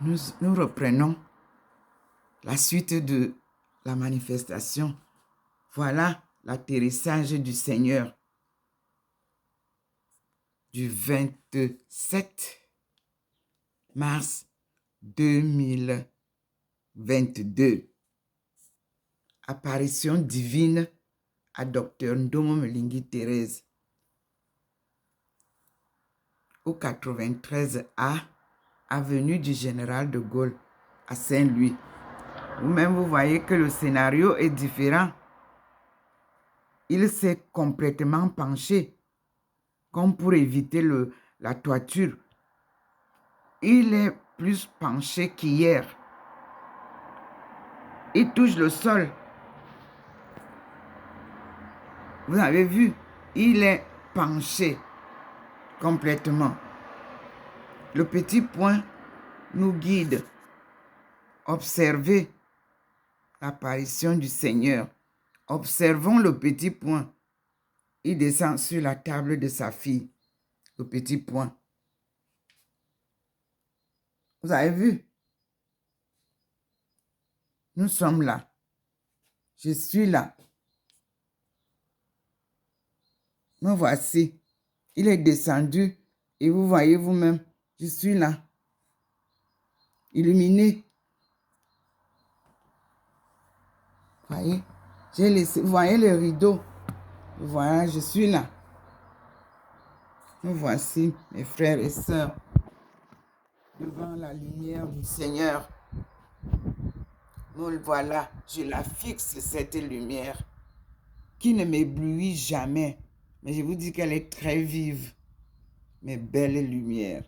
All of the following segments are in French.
Nous reprenons la suite de la manifestation. Voilà l'atterrissage du Seigneur du 27 mars 2022. Apparition divine à Dr Ndomo Mlingi Thérèse au 93A, avenue du Général de Gaulle à Saint-Louis. Vous-même, vous voyez que le scénario est différent. Il s'est complètement penché, comme pour éviter la toiture. Il est plus penché qu'hier. Il touche le sol. Vous avez vu, il est penché complètement. Le petit point nous guide. Observez l'apparition du Seigneur. Observons le petit point. Il descend sur la table de sa fille. Le petit point. Vous avez vu? Nous sommes là. Je suis là. Me voici. Il est descendu et vous voyez vous-même, je suis là. Illuminé. Voyez? Vous voyez le rideau. Voilà, je suis là. Me voici, mes frères et sœurs, devant la lumière du Seigneur. Me voilà, je la fixe, cette lumière, qui ne m'éblouit jamais. Mais je vous dis qu'elle est très vive. Mes belles lumières.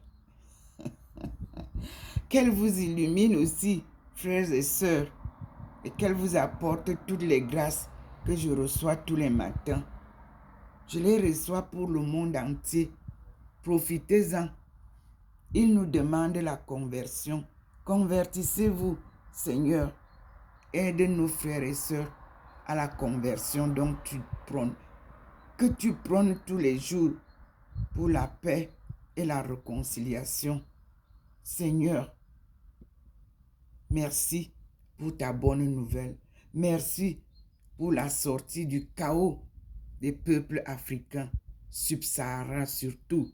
Qu'elle vous illumine aussi, frères et sœurs, et qu'elle vous apporte toutes les grâces que je reçois tous les matins. Je les reçois pour le monde entier. Profitez-en. Il nous demande la conversion. Convertissez-vous, Seigneur. Aide nos frères et sœurs à la conversion dont tu prônes. Que tu prônes tous les jours pour la paix et la réconciliation. Seigneur, merci pour ta bonne nouvelle. Merci pour la sortie du chaos des peuples africains, subsahariens surtout.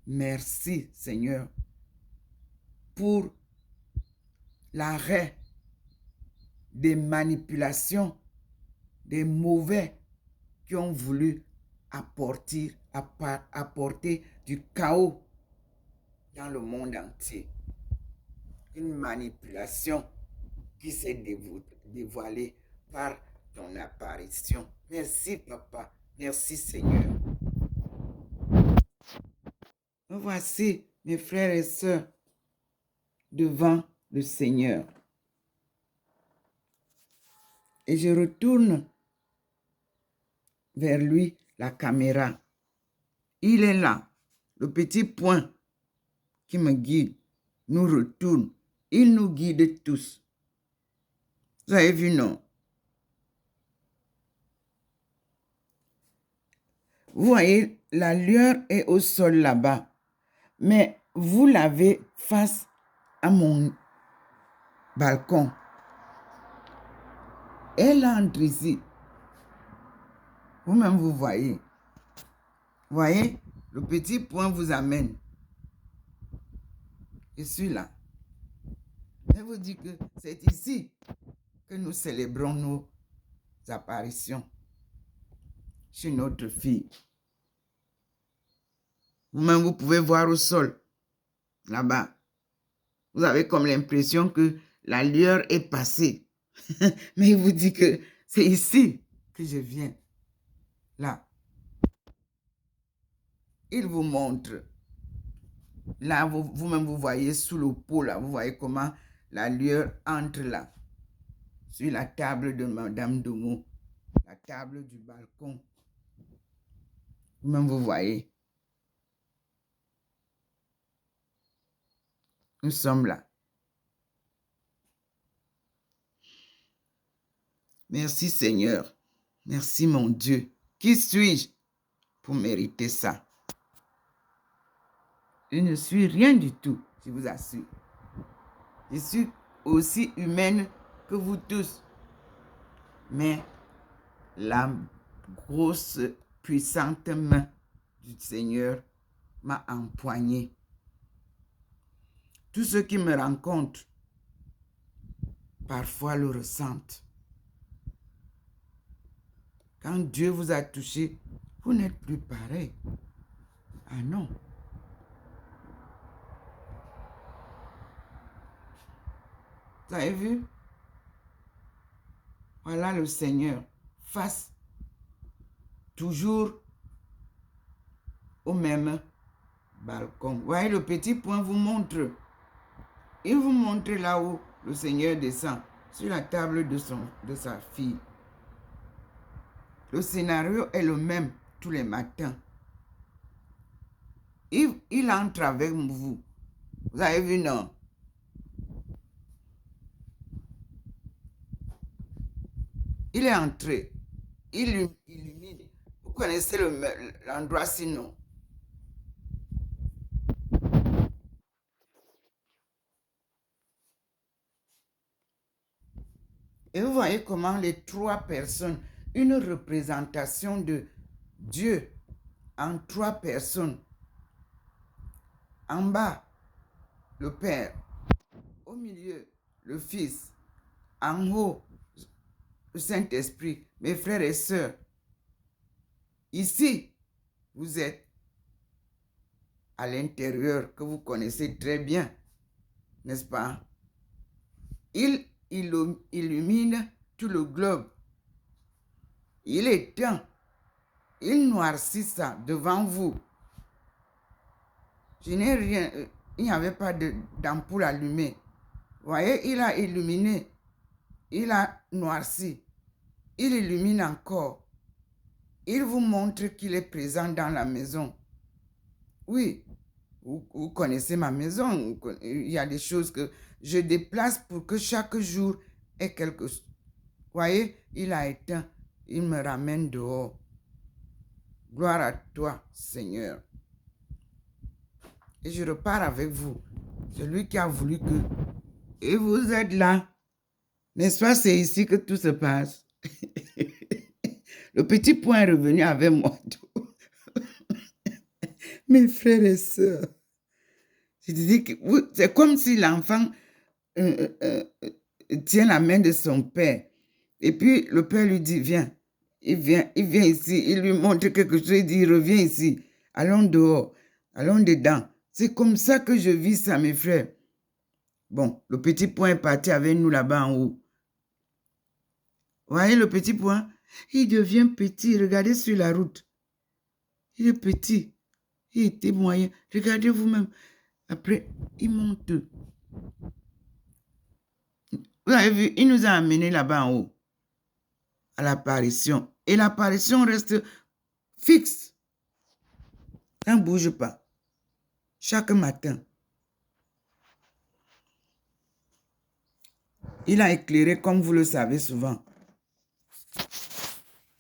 Merci, Seigneur, pour l'arrêt des manipulations des mauvais qui ont voulu apporter du chaos dans le monde entier. Une manipulation qui s'est dévoilée par ton apparition. Merci, Papa. Merci, Seigneur. Me voici, mes frères et sœurs, devant le Seigneur. Et je retourne vers lui la caméra. Il est là, le petit point qui me guide, nous retourne. Il nous guide tous. Vous avez vu, non? Vous voyez, la lueur est au sol là-bas. Mais vous l'avez face à mon balcon. Elle entre ici. Vous-même, vous voyez. Vous voyez, le petit point vous amène. Je suis là. Je vous dis que c'est ici que nous célébrons nos apparitions chez notre fille. Vous-même, vous pouvez voir au sol, là-bas. Vous avez comme l'impression que la lueur est passée. Mais il vous dit que c'est ici que je viens. Là. Il vous montre. Là, vous-même, vous voyez sous le pot, là, vous voyez comment la lueur entre là. Sur la table de Madame Domo. La table du balcon. Vous-même, vous voyez. Nous sommes là. Merci Seigneur. Merci mon Dieu. Qui suis-je pour mériter ça? Je ne suis rien du tout, je vous assure. Je suis aussi humaine que vous tous. Mais la grosse, puissante main du Seigneur m'a empoigné. Tous ceux qui me rencontrent, parfois le ressentent. Quand Dieu vous a touché, vous n'êtes plus pareil. Ah non. Vous avez vu? Voilà le Seigneur face toujours au même balcon. Vous voyez, le petit point vous montre. Il vous montre là où le Seigneur descend, sur la table de sa fille. Le scénario est le même tous les matins. Il entre avec vous. Vous avez vu, non? Il est entré. Il illumine. Vous connaissez l'endroit sinon. Et vous voyez comment les trois personnes, une représentation de Dieu en trois personnes. En bas, le Père. Au milieu, le Fils. En haut, le Saint-Esprit. Mes frères et sœurs. Ici, vous êtes à l'intérieur que vous connaissez très bien, n'est-ce pas? Il illumine tout le globe. Il éteint, il noircit ça devant vous. Je n'ai rien, il n'y avait pas d'ampoule allumée. Vous voyez, il a illuminé, il a noirci, il illumine encore. Il vous montre qu'il est présent dans la maison. Oui, vous connaissez ma maison. Il y a des choses que je déplace pour que chaque jour ait quelque chose. Vous voyez, il a éteint, il me ramène dehors. Gloire à toi, Seigneur. Et je repars avec vous. Celui qui a voulu que... Et vous êtes là. N'est-ce pas, c'est ici que tout se passe. Le petit point est revenu avec moi. Mes frères et sœurs. Je dis que c'est comme si l'enfant tient la main de son père. Et puis le père lui dit, viens. Il vient ici. Il lui montre quelque chose. Il dit, reviens ici. Allons dehors. Allons dedans. C'est comme ça que je vis ça, mes frères. Bon, le petit point est parti avec nous là-bas en haut. Vous voyez le petit point? Il devient petit. Regardez sur la route. Il est petit. Il était moyen. Regardez vous-même. Après, il monte. Vous avez vu, il nous a amenés là-bas en haut. À l'apparition. Et l'apparition reste fixe. Ça ne bouge pas. Chaque matin. Il a éclairé, comme vous le savez souvent,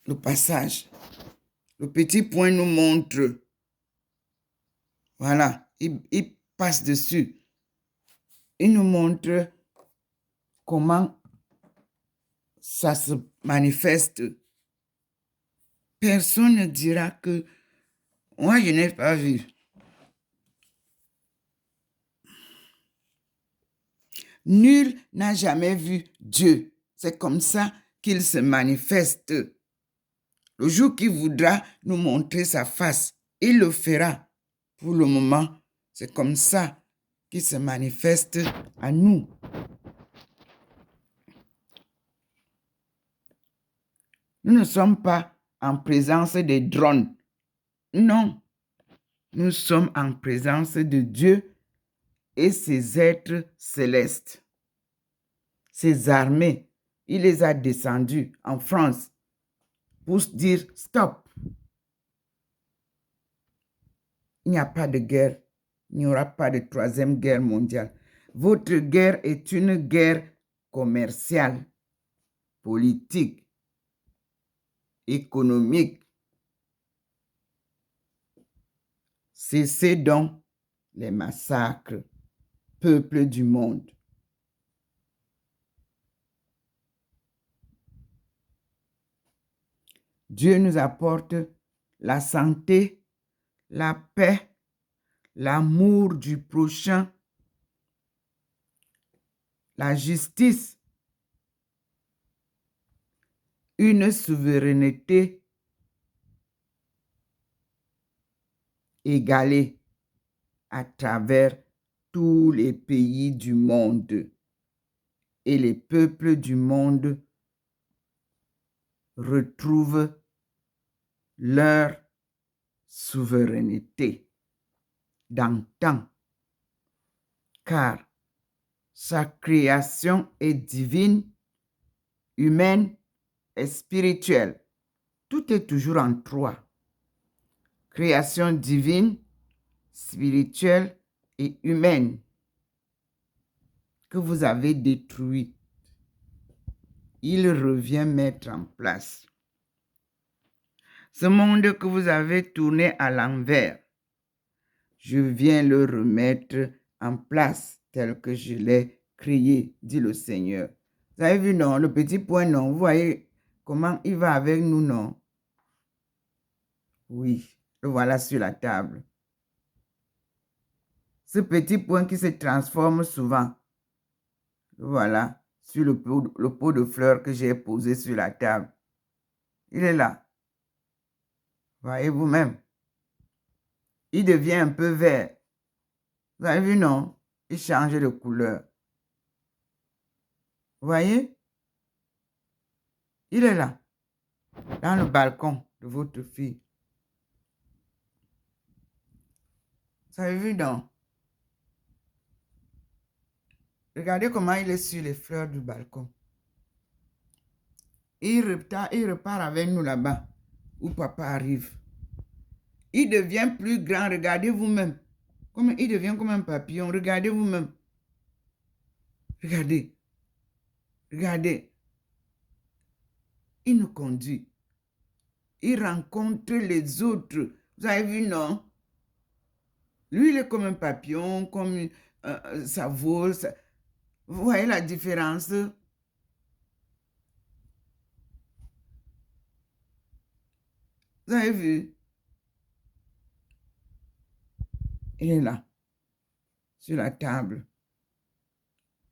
le passage. Le petit point nous montre. Voilà, il passe dessus. Il nous montre comment ça se manifeste. Personne ne dira que moi, je n'ai pas vu. Nul n'a jamais vu Dieu. C'est comme ça qu'il se manifeste. Le jour qu'il voudra nous montrer sa face, il le fera. Pour le moment, c'est comme ça qu'il se manifeste à nous. Nous ne sommes pas en présence des drones. Non. Nous sommes en présence de Dieu et ses êtres célestes. Ses armées, il les a descendus en France pour dire stop. Il n'y a pas de guerre. Il n'y aura pas de troisième guerre mondiale. Votre guerre est une guerre commerciale, politique, économique. Cessez donc les massacres, peuple du monde. Dieu nous apporte la santé, la paix, l'amour du prochain, la justice, une souveraineté égalée à travers tous les pays du monde. Et les peuples du monde retrouvent leur souveraineté d'antan, car sa création est divine, humaine et spirituelle. Tout est toujours en trois. Création divine, spirituelle et humaine que vous avez détruit. Il revient mettre en place. Ce monde que vous avez tourné à l'envers, je viens le remettre en place tel que je l'ai créé, dit le Seigneur. Vous avez vu, non? Le petit point, non? Vous voyez comment il va avec nous, non? Oui, le voilà sur la table. Ce petit point qui se transforme souvent, voilà, sur le pot de fleurs que j'ai posé sur la table. Il est là. Voyez vous-même. Il devient un peu vert. Vous avez vu, non? Il change de couleur. Vous voyez? Il est là, dans le balcon de votre fille. Vous avez vu, non? Regardez comment il est sur les fleurs du balcon. Il repart avec nous là-bas, où papa arrive. Il devient plus grand, regardez vous-même. Il devient comme un papillon, regardez vous-même. Regardez. Regardez. Il nous conduit. Il rencontre les autres. Vous avez vu, non? Lui, il est comme un papillon, comme ça vole. Vous voyez la différence? Vous avez vu? Il est là, sur la table.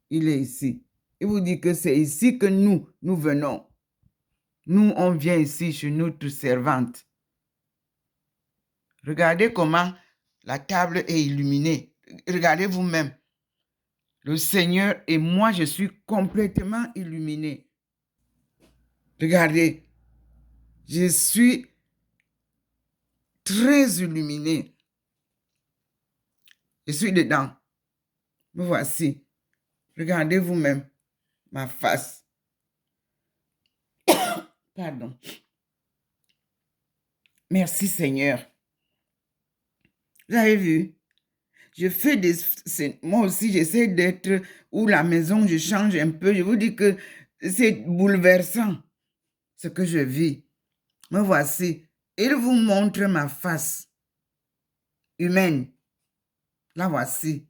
Il est ici. Il vous dit que c'est ici que nous venons. Nous, on vient ici chez notre servante. Regardez comment la table est illuminée. Regardez vous-même. Le Seigneur et moi, je suis complètement illuminé. Regardez. Je suis très illuminé. Je suis dedans. Me voici. Regardez vous-même ma face. Pardon. Merci Seigneur. Vous avez vu? Je fais moi aussi, j'essaie d'être où la maison, je change un peu. Je vous dis que c'est bouleversant ce que je vis. Me voici. Il vous montre ma face humaine. La voici.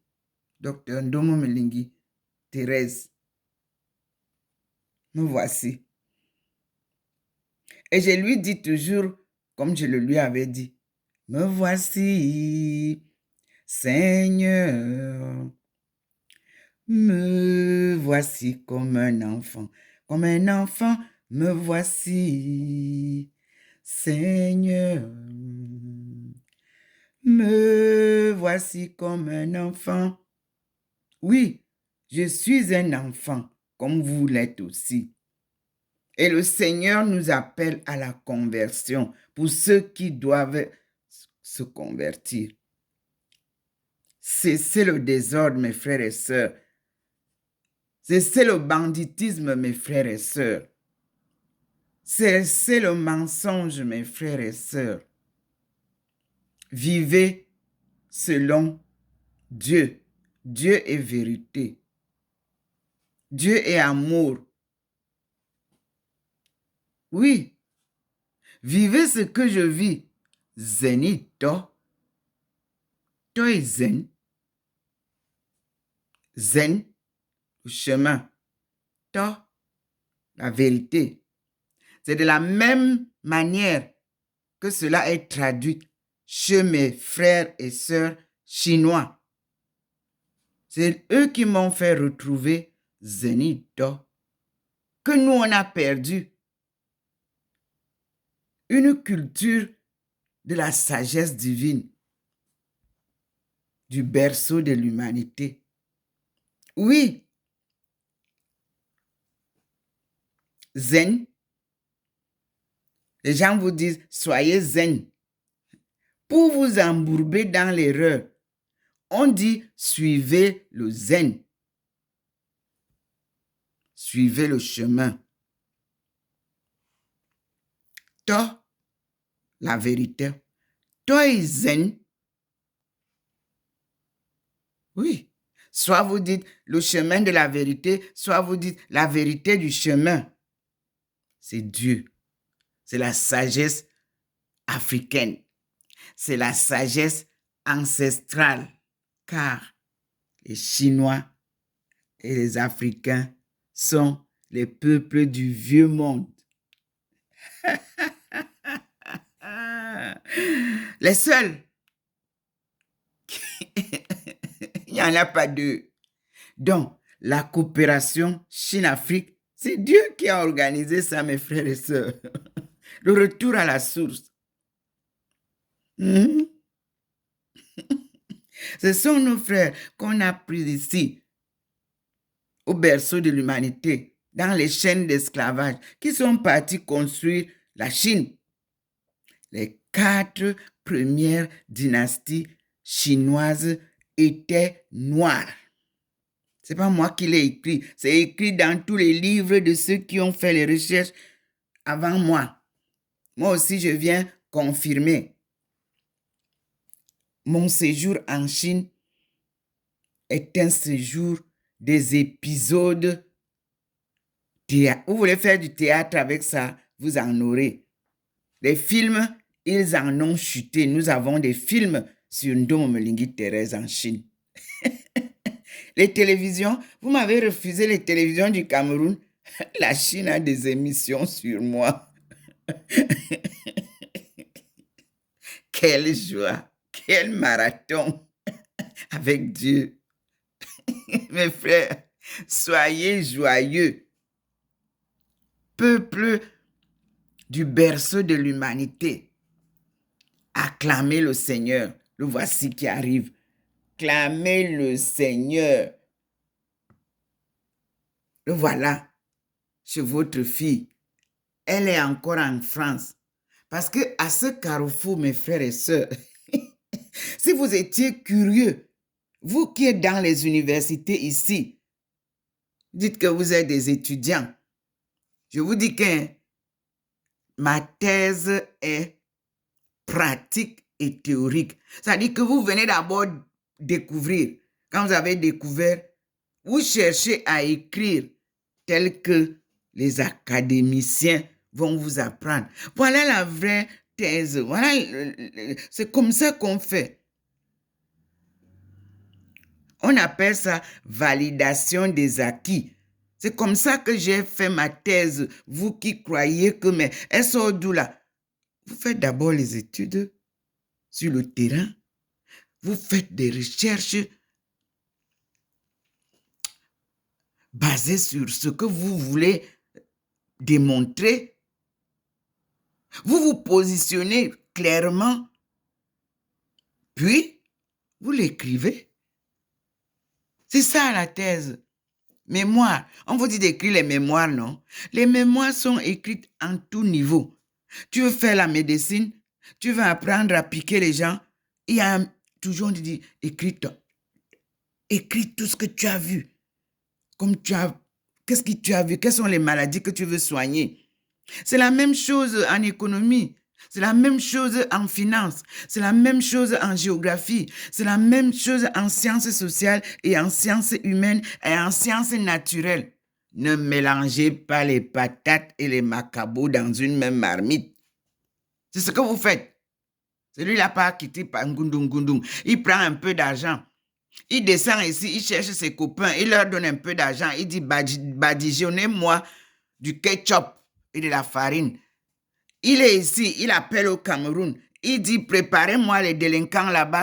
Docteur Ndomo Melingi, Thérèse. Me voici. Et je lui dis toujours, comme je le lui avais dit, me voici, Seigneur. Me voici comme un enfant, me voici, Seigneur. Me voici comme un enfant. Oui, je suis un enfant, comme vous l'êtes aussi. Et le Seigneur nous appelle à la conversion pour ceux qui doivent se convertir. Cessez le désordre, mes frères et sœurs. Cessez le banditisme, mes frères et sœurs. Cessez le mensonge, mes frères et sœurs. Vivez selon Dieu. Dieu est vérité. Dieu est amour. Oui. Vivez ce que je vis. Zenito. Toi et zen. Zen, le chemin. Toi, la vérité. C'est de la même manière que cela est traduit chez mes frères et sœurs chinois. C'est eux qui m'ont fait retrouver Zenito, que nous on a perdu. Une culture de la sagesse divine, du berceau de l'humanité. Oui, zen. Les gens vous disent, soyez zen. Pour vous embourber dans l'erreur, on dit, suivez le zen. Suivez le chemin. Toi, la vérité. Toi et zen. Oui. Soit vous dites le chemin de la vérité, soit vous dites la vérité du chemin. C'est Dieu. C'est la sagesse africaine. C'est la sagesse ancestrale. Car les Chinois et les Africains sont les peuples du vieux monde. Les seuls. Il n'y en a pas deux. Donc, la coopération Chine-Afrique, c'est Dieu qui a organisé ça, mes frères et sœurs. Le retour à la source. Ce sont nos frères qu'on a pris ici, au berceau de l'humanité, dans les chaînes d'esclavage, qui sont partis construire la Chine. Les 4 premières dynasties chinoises étaient noires. Ce n'est pas moi qui l'ai écrit, c'est écrit dans tous les livres de ceux qui ont fait les recherches avant moi. Moi aussi, je viens confirmer. Mon séjour en Chine est un séjour des épisodes théâtre. Vous voulez faire du théâtre avec ça, vous en aurez. Les films, ils en ont chuté. Nous avons des films sur Ndomo Mlingi Thérèse en Chine. Les télévisions, vous m'avez refusé les télévisions du Cameroun. La Chine a des émissions sur moi. Quelle joie, quel marathon avec Dieu. Mes frères, soyez joyeux. Peuple du berceau de l'humanité, acclamez le Seigneur. Le voici qui arrive. Clamez le Seigneur. Le voilà chez votre fille. Elle est encore en France. Parce que à ce carrefour, mes frères et sœurs, si vous étiez curieux, vous qui êtes dans les universités ici, dites que vous êtes des étudiants. Je vous dis que ma thèse est pratique et théorique. C'est-à-dire que vous venez d'abord découvrir. Quand vous avez découvert, vous cherchez à écrire tel que les académiciens vont vous apprendre. Voilà la vraie thèse. Voilà, c'est comme ça qu'on fait. On appelle ça validation des acquis. C'est comme ça que j'ai fait ma thèse. Vous qui croyez que, mais elle sort d'où là? Vous faites d'abord les études sur le terrain. Vous faites des recherches basées sur ce que vous voulez démontrer. Vous vous positionnez clairement. Puis, vous l'écrivez. C'est ça la thèse. Mémoire. On vous dit d'écrire les mémoires, non? Les mémoires sont écrites en tout niveau. Tu veux faire la médecine, tu veux apprendre à piquer les gens. Il y a toujours, on te dit, écris tout ce que tu as vu. Qu'est-ce que tu as vu? Quelles sont les maladies que tu veux soigner? C'est la même chose en économie. C'est la même chose en finance. C'est la même chose en géographie. C'est la même chose en sciences sociales et en sciences humaines et en sciences naturelles. Ne mélangez pas les patates et les macabots dans une même marmite. C'est ce que vous faites. Celui-là pas quitté par Ngundung Ngundung. Il prend un peu d'argent. Il descend ici, il cherche ses copains, il leur donne un peu d'argent. Il dit, badigeonnez-moi du ketchup et de la farine. Il est ici, il appelle au Cameroun. Il dit, préparez-moi les délinquants là-bas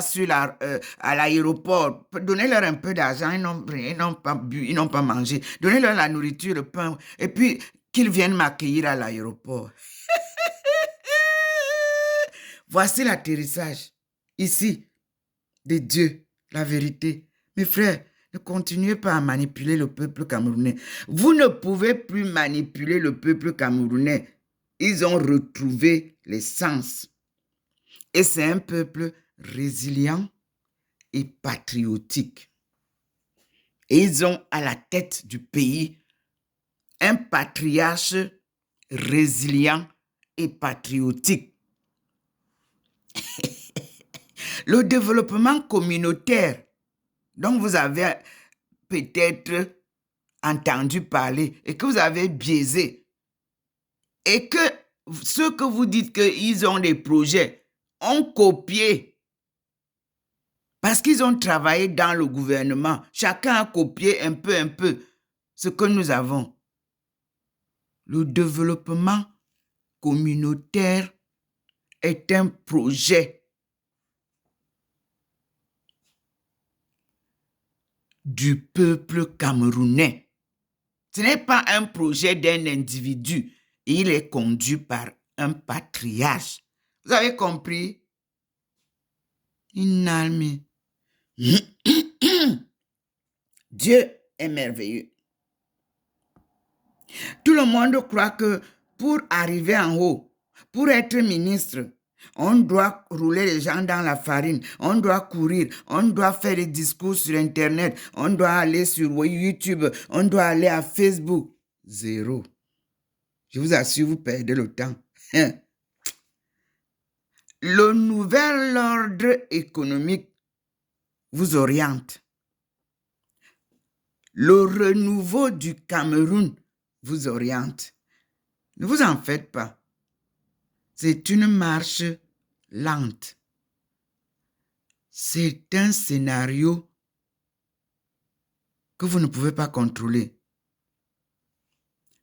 à l'aéroport. Donnez-leur un peu d'argent, ils n'ont pas bu, ils n'ont pas mangé. Donnez-leur la nourriture, le pain, et puis qu'ils viennent m'accueillir à l'aéroport. Voici l'atterrissage, ici, de Dieu, la vérité. Mes frères, ne continuez pas à manipuler le peuple camerounais. Vous ne pouvez plus manipuler le peuple camerounais. Ils ont retrouvé les sens. Et c'est un peuple résilient et patriotique. Et ils ont à la tête du pays un patriarche résilient et patriotique. Le développement communautaire dont vous avez peut-être entendu parler et que vous avez biaisé, et que ceux que vous dites qu'ils ont des projets ont copié parce qu'ils ont travaillé dans le gouvernement. Chacun a copié un peu ce que nous avons. Le développement communautaire est un projet du peuple camerounais. Ce n'est pas un projet d'un individu. Il est conduit par un patriarche. Vous avez compris? Une armée. Dieu est merveilleux. Tout le monde croit que pour arriver en haut, pour être ministre, on doit rouler les gens dans la farine, on doit courir, on doit faire des discours sur Internet, on doit aller sur YouTube, on doit aller à Facebook. Zéro. Je vous assure, vous perdez le temps. Le nouvel ordre économique vous oriente. Le renouveau du Cameroun vous oriente. Ne vous en faites pas. C'est une marche lente. C'est un scénario que vous ne pouvez pas contrôler.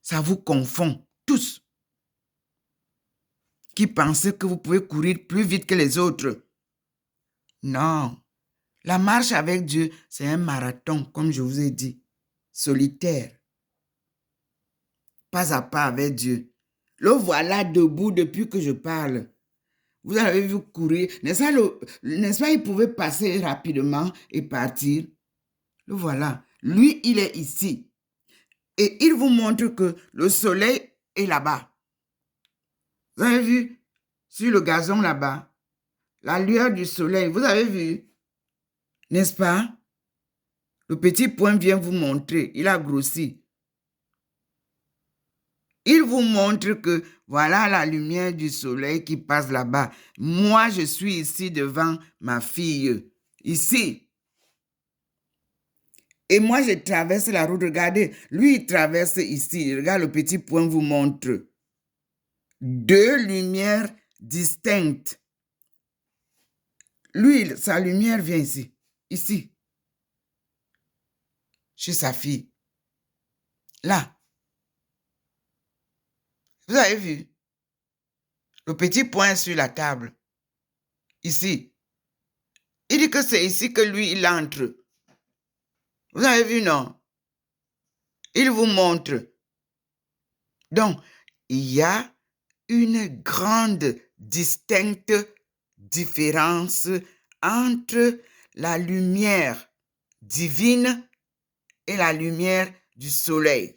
Ça vous confond tous. Qui pensez que vous pouvez courir plus vite que les autres. Non. La marche avec Dieu, c'est un marathon, comme je vous ai dit. Solitaire. Pas à pas avec Dieu. Le voilà debout depuis que je parle. Vous avez vu courir. N'est-ce pas, il pouvait passer rapidement et partir. Le voilà. Lui, il est ici. Et il vous montre que le soleil est là-bas. Vous avez vu sur le gazon là-bas, la lueur du soleil, vous avez vu, n'est-ce pas? Le petit point vient vous montrer, il a grossi. Il vous montre que voilà la lumière du soleil qui passe là-bas. Moi, je suis ici devant ma fille, ici. Et moi, je traverse la route. Regardez, lui, il traverse ici. Regarde, le petit point vous montre. Deux lumières distinctes. Lui, sa lumière vient ici. Ici. Chez sa fille. Là. Vous avez vu? Le petit point sur la table. Ici. Il dit que c'est ici que lui, il entre. Vous avez vu, non? Il vous montre. Donc, il y a une grande, distincte différence entre la lumière divine et la lumière du soleil.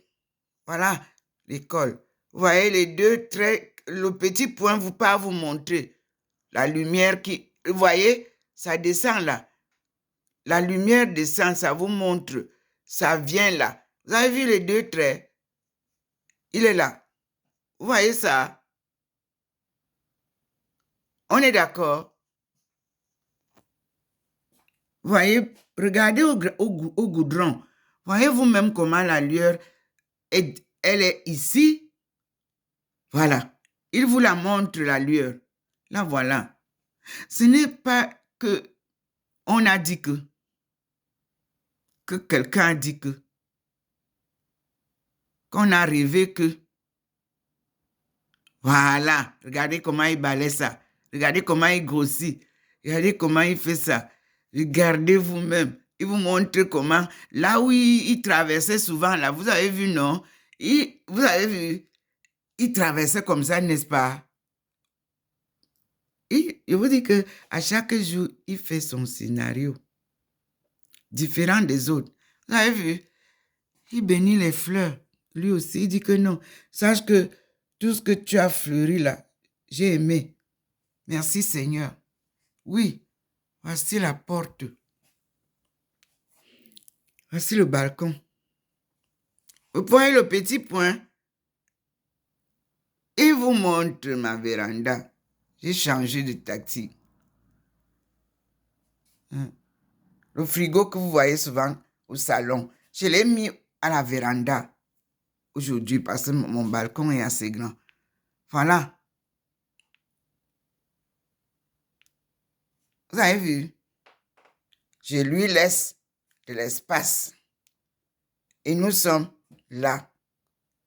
Voilà l'école. Vous voyez les deux traits, le petit point vous pas vous montrer. La lumière qui, vous voyez, ça descend là. La lumière descend, ça vous montre. Ça vient là. Vous avez vu les deux traits? Il est là. Vous voyez ça? On est d'accord? Vous voyez, regardez au goudron. Voyez vous-même comment la lueur, elle est ici. Voilà. Il vous la montre, la lueur. Là, voilà. Ce n'est pas que on a dit que quelqu'un a dit qu'on a rêvé que. Voilà. Regardez comment il balaie ça. Regardez comment il grossit. Regardez comment il fait ça. Regardez vous-même. Il vous montre comment, là où il traversait souvent, là, vous avez vu, non? Vous avez vu, il traversait comme ça, n'est-ce pas? Et je vous dis que à chaque jour, il fait son scénario différent des autres. Vous avez vu? Il bénit les fleurs. Lui aussi, il dit que non. Sache que tout ce que tu as fleuri là, j'ai aimé. Merci Seigneur. Oui, voici la porte. Voici le balcon. Vous voyez le petit point? Il vous montre ma véranda. J'ai changé de tactique. Le frigo que vous voyez souvent au salon, je l'ai mis à la véranda aujourd'hui parce que mon balcon est assez grand. Voilà. Vous avez vu? Je lui laisse de l'espace. Et nous sommes là.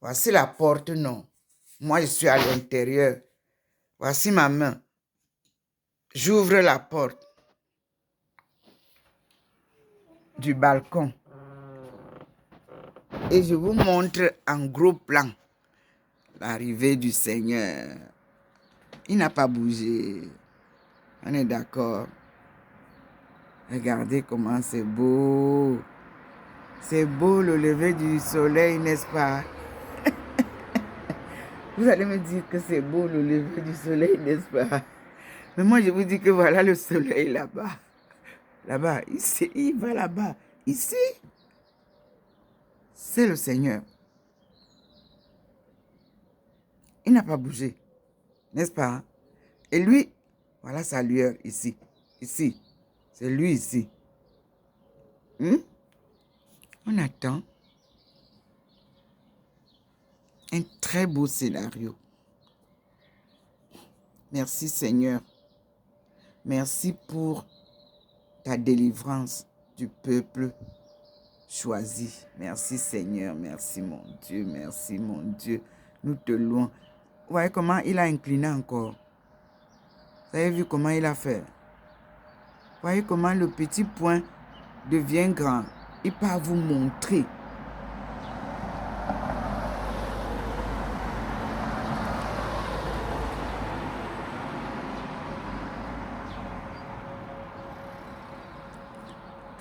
Voici la porte, non. Moi, je suis à l'intérieur. Voici ma main. J'ouvre la porte du balcon. Et je vous montre en gros plan l'arrivée du Seigneur. Il n'a pas bougé. On est d'accord. Regardez comment c'est beau. C'est beau le lever du soleil, n'est-ce pas? Vous allez me dire que c'est beau le lever du soleil, n'est-ce pas? Mais moi, je vous dis que voilà le soleil là-bas. Là-bas, ici, il va là-bas. Ici, c'est le Seigneur. Il n'a pas bougé, n'est-ce pas? Et lui, voilà sa lueur ici. Ici, c'est lui ici. On attend un très beau scénario. Merci Seigneur. Merci pour ta délivrance du peuple choisi. Merci Seigneur, merci mon Dieu, merci mon Dieu. Nous te louons. Vous voyez comment il a incliné encore. Vous avez vu comment il a fait. Vous voyez comment le petit point devient grand. Il peut vous montrer.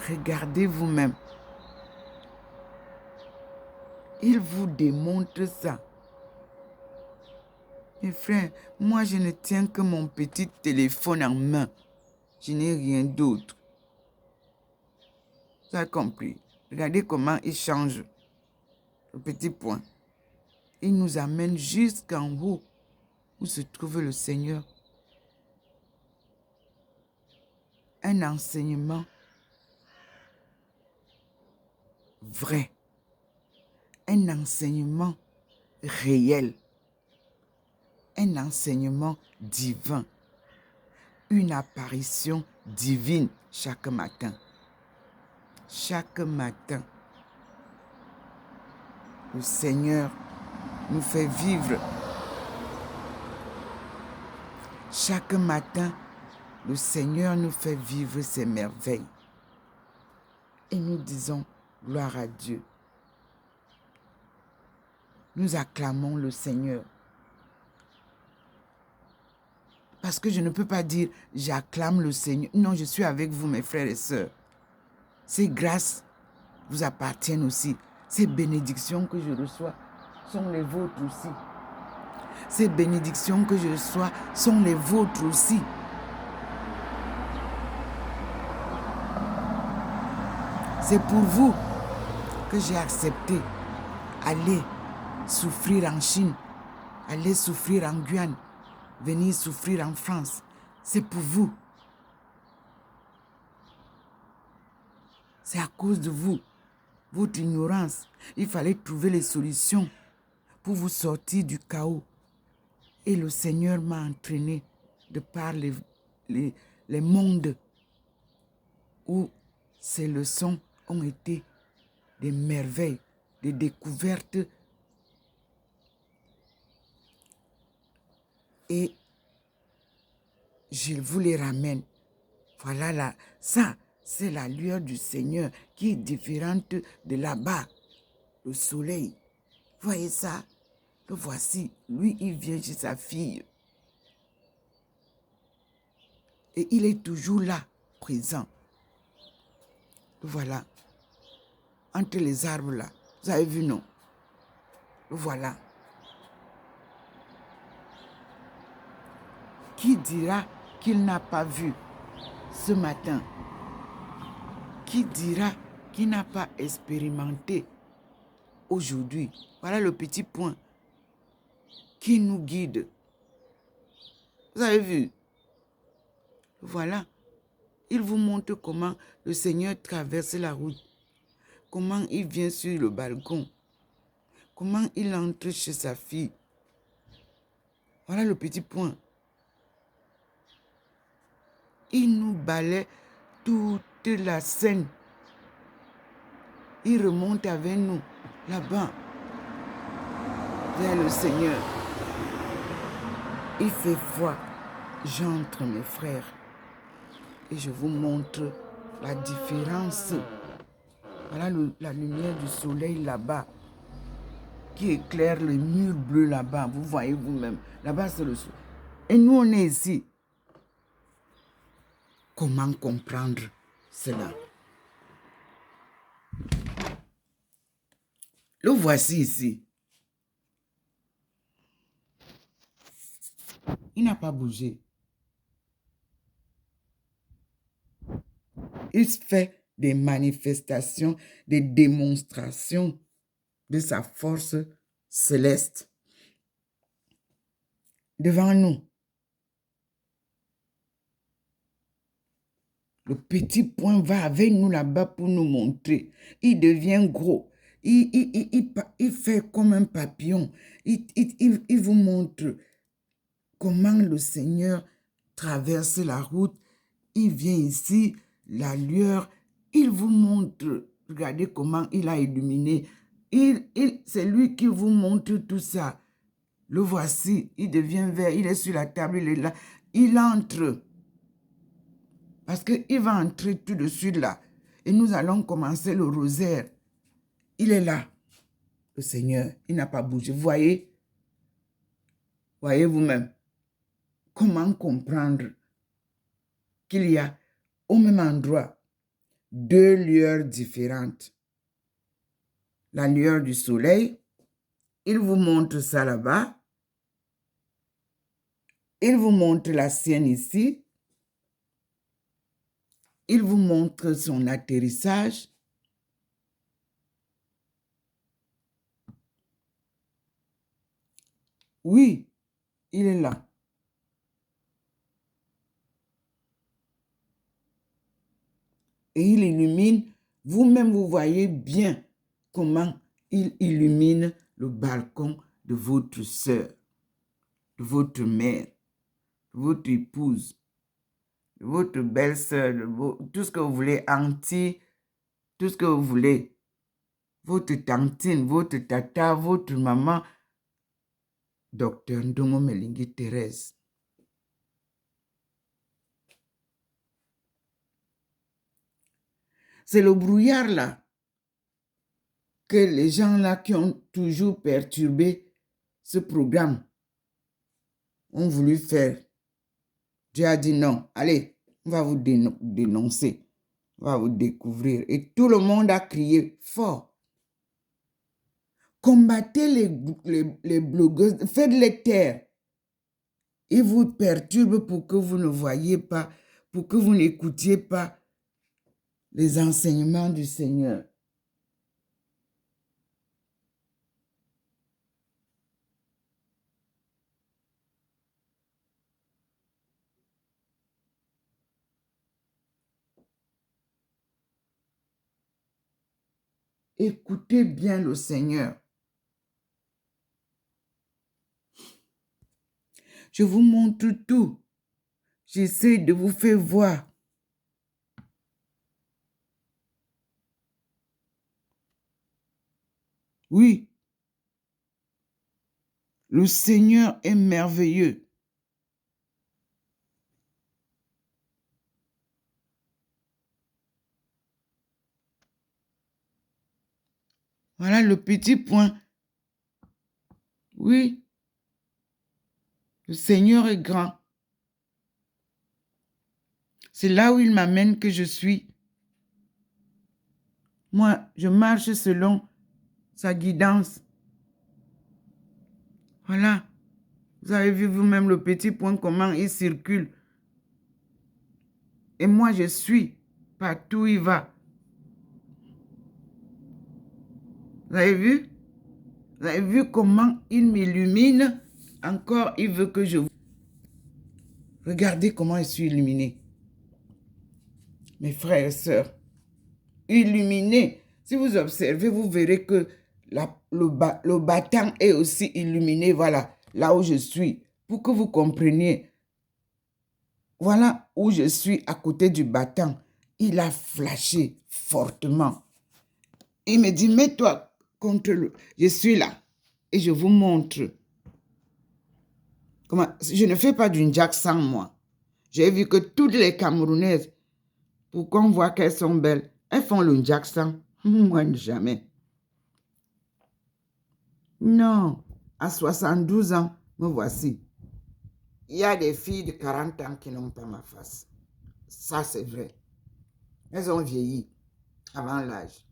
Regardez vous-même. Il vous démontre ça. Mes frères, moi je ne tiens que mon petit téléphone en main. Je n'ai rien d'autre. Vous avez compris? Regardez comment il change le petit point. Il nous amène jusqu'en haut où se trouve le Seigneur. Un enseignement vrai. Un enseignement réel. Un enseignement divin. Une apparition divine chaque matin. Chaque matin, le Seigneur nous fait vivre. Chaque matin, le Seigneur nous fait vivre ses merveilles. Et nous disons gloire à Dieu. Nous acclamons le Seigneur. Parce que je ne peux pas dire j'acclame le Seigneur. Non, je suis avec vous, mes frères et sœurs. Ces grâces vous appartiennent aussi. Ces bénédictions que je reçois sont les vôtres aussi. Ces bénédictions que je reçois sont les vôtres aussi. C'est pour vous que j'ai accepté aller souffrir en Chine, aller souffrir en Guyane, venir souffrir en France. C'est pour vous. C'est à cause de vous, votre ignorance. Il fallait trouver les solutions pour vous sortir du chaos. Et le Seigneur m'a entraîné de par les mondes où ces leçons ont été des merveilles, des découvertes Et je vous les ramène. Voilà là, ça, c'est la lueur du Seigneur qui est différente de là-bas, le soleil. Voyez ça? Le voici, lui, il vient chez sa fille. Et il est toujours là, présent. Le voilà, entre les arbres là. Vous avez vu, non? Le voilà. Qui dira qu'il n'a pas vu ce matin? Qui dira qu'il n'a pas expérimenté aujourd'hui? Voilà le petit point qui nous guide. Vous avez vu? Voilà. Il vous montre comment le Seigneur traverse la route. Comment il vient sur le balcon. Comment il entre chez sa fille. Voilà le petit point. Il nous balaie toute la scène. Il remonte avec nous, là-bas, vers le Seigneur. Il fait froid. J'entre, mes frères, et je vous montre la différence. Voilà la lumière du soleil là-bas, qui éclaire le mur bleu là-bas. Vous voyez vous-même. Là-bas, c'est le soleil. Et nous, on est ici. Comment comprendre cela? Le voici ici. Il n'a pas bougé. Il fait des manifestations, des démonstrations de sa force céleste devant nous. Le petit point va avec nous là-bas pour nous montrer. Il devient gros. Il fait comme un papillon. Il vous montre comment le Seigneur traverse la route. Il vient ici, la lueur. Il vous montre. Regardez comment il a illuminé. C'est lui qui vous montre tout ça. Le voici. Il devient vert. Il est sur la table. Il est là. Il entre. Parce qu'il va entrer tout de suite là. Et nous allons commencer le rosaire. Il est là. Le Seigneur, il n'a pas bougé. Voyez? Voyez vous-même. Comment comprendre qu'il y a au même endroit deux lueurs différentes. La lueur du soleil, il vous montre ça là-bas. Il vous montre la sienne ici. Il vous montre son atterrissage. Oui, il est là. Et il illumine. Vous-même, vous voyez bien comment il illumine le balcon de votre sœur, de votre mère, de votre épouse, de votre belle-sœur, tout ce que vous voulez, auntie, tout ce que vous voulez. Votre tantine, votre tata, votre maman, Docteur Ndongo Melingi Thérèse. C'est le brouillard là que les gens là qui ont toujours perturbé ce programme ont voulu faire. Dieu a dit non, allez, on va vous dénoncer, on va vous découvrir. Et tout le monde a crié fort. Combattez les blogueuses, faites-les taire. Ils vous perturbent pour que vous ne voyiez pas, pour que vous n'écoutiez pas les enseignements du Seigneur. Écoutez bien le Seigneur. Je vous montre tout. J'essaie de vous faire voir. Oui, le Seigneur est merveilleux. Voilà le petit point. Oui, le Seigneur est grand. C'est là où il m'amène que je suis. Moi, je marche selon sa guidance. Voilà. Vous avez vu vous-même le petit point, comment il circule. Et moi, je suis partout où il va. Vous avez vu? Vous avez vu comment il m'illumine? Encore, il veut que je... Regardez comment je suis illuminé. Mes frères et sœurs. Illuminé. Si vous observez, vous verrez que le battant est aussi illuminé. Voilà, là où je suis. Pour que vous compreniez. Voilà où je suis à côté du battant. Il a flashé fortement. Il me dit, mets-toi contre le... Je suis là. Et je vous montre. Comment... Je ne fais pas d'une Jackson, moi. J'ai vu que toutes les Camerounaises, pour qu'on voit qu'elles sont belles, elles font le Jackson. Moi, jamais. Non. À 72 ans, me voici. Il y a des filles de 40 ans qui n'ont pas ma face. Ça, c'est vrai. Elles ont vieilli avant l'âge.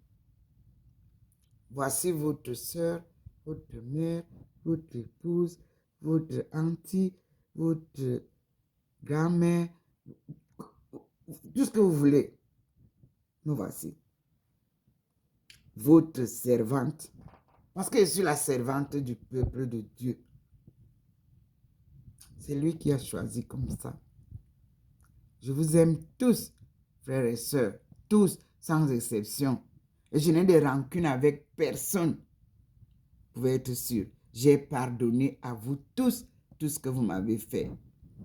Voici votre soeur, votre mère, votre épouse, votre auntie, votre grand-mère, tout ce que vous voulez. Nous voici. Votre servante. Parce que je suis la servante du peuple de Dieu. C'est lui qui a choisi comme ça. Je vous aime tous, frères et sœurs, tous, sans exception. Et je n'ai de rancune avec personne. Vous pouvez être sûr. J'ai pardonné à vous tous tout ce que vous m'avez fait.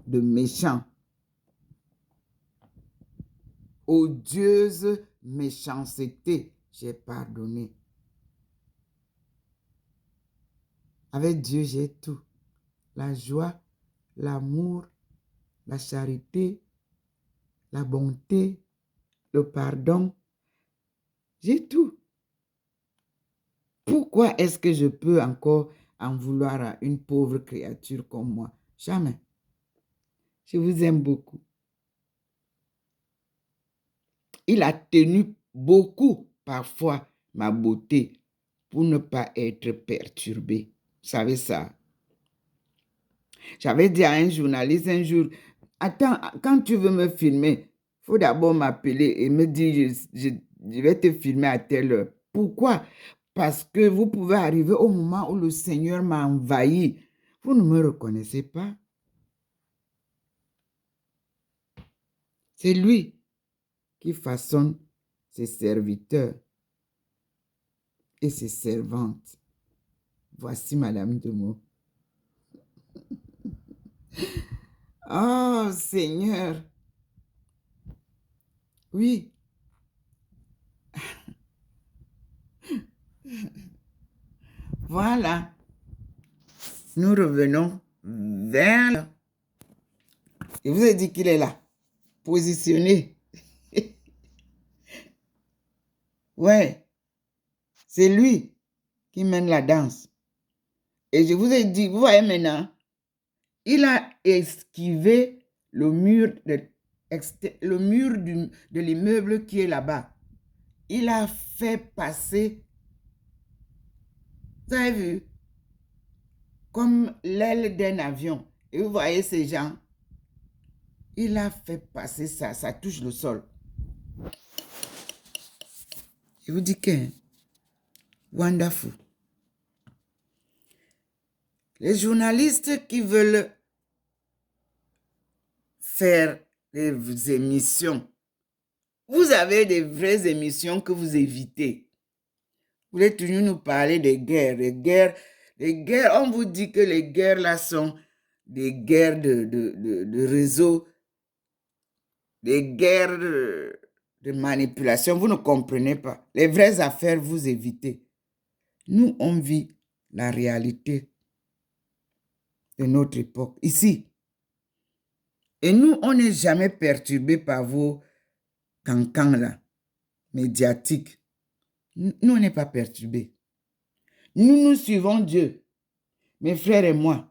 De méchant. Odieuse méchanceté. J'ai pardonné. Avec Dieu, j'ai tout. La joie, l'amour, la charité, la bonté, le pardon. J'ai tout. Pourquoi est-ce que je peux encore en vouloir à une pauvre créature comme moi? Jamais. Je vous aime beaucoup. Il a tenu beaucoup, parfois, ma beauté pour ne pas être perturbé. Vous savez ça? J'avais dit à un journaliste un jour, attends, quand tu veux me filmer, il faut d'abord m'appeler et me dire, je vais te filmer à telle heure. Pourquoi? Parce que vous pouvez arriver au moment où le Seigneur m'a envahi. Vous ne me reconnaissez pas. C'est lui qui façonne ses serviteurs et ses servantes. Voici Madame Demeaux. Oh Seigneur. Oui. Voilà. Nous revenons vers... Je vous ai dit qu'il est là. Positionné. Ouais. C'est lui qui mène la danse. Et je vous ai dit, vous voyez maintenant, il a esquivé le mur de l'immeuble qui est là-bas. Il a fait passer, vous avez vu, comme l'aile d'un avion. Et vous voyez ces gens, il a fait passer ça, ça touche le sol. Je vous dis que, wonderful. Les journalistes qui veulent faire des émissions, vous avez des vraies émissions que vous évitez. Vous voulez toujours nous parler des guerres. Les guerres, on vous dit que les guerres là sont des guerres de réseau, des guerres de manipulation. Vous ne comprenez pas. Les vraies affaires, vous évitez. Nous, on vit la réalité de notre époque, ici. Et nous, on n'est jamais perturbé par vos cancans là, médiatiques. Nous, on n'est pas perturbés. Nous suivons Dieu. Mes frères et moi,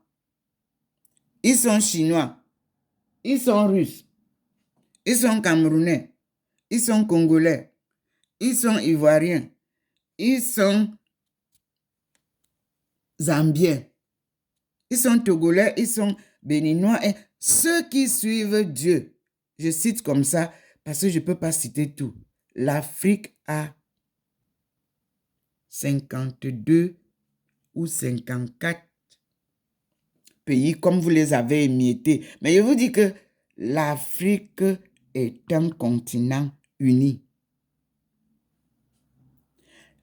ils sont chinois, ils sont russes, ils sont camerounais, ils sont congolais, ils sont ivoiriens, ils sont zambiens, ils sont togolais, ils sont béninois. Et ceux qui suivent Dieu, je cite comme ça parce que je ne peux pas citer tout. L'Afrique a 52 ou 54 pays comme vous les avez émiettés. Mais je vous dis que l'Afrique est un continent uni.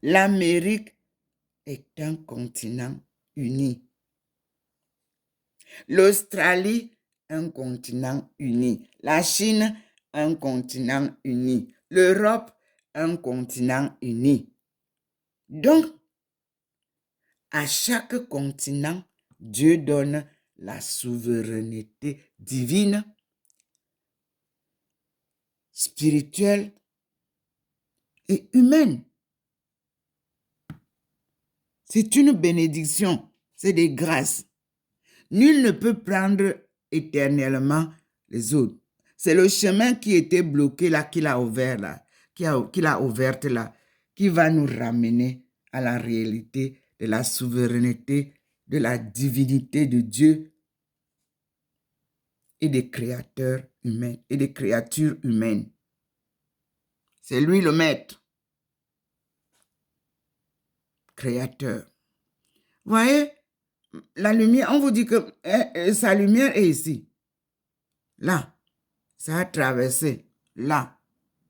L'Amérique est un continent uni. L'Australie, un continent uni. La Chine, un continent uni. L'Europe, un continent uni. Donc, à chaque continent, Dieu donne la souveraineté divine, spirituelle et humaine. C'est une bénédiction, c'est des grâces. Nul ne peut prendre éternellement les autres. C'est le chemin qui était bloqué là, qu'il a ouvert là, qu'il a ouverte là, qui va nous ramener à la réalité de la souveraineté, de la divinité de Dieu et des créateurs humains et des créatures humaines. C'est lui le maître, créateur. Vous voyez, la lumière, on vous dit que sa lumière est ici. Là, ça a traversé. Là,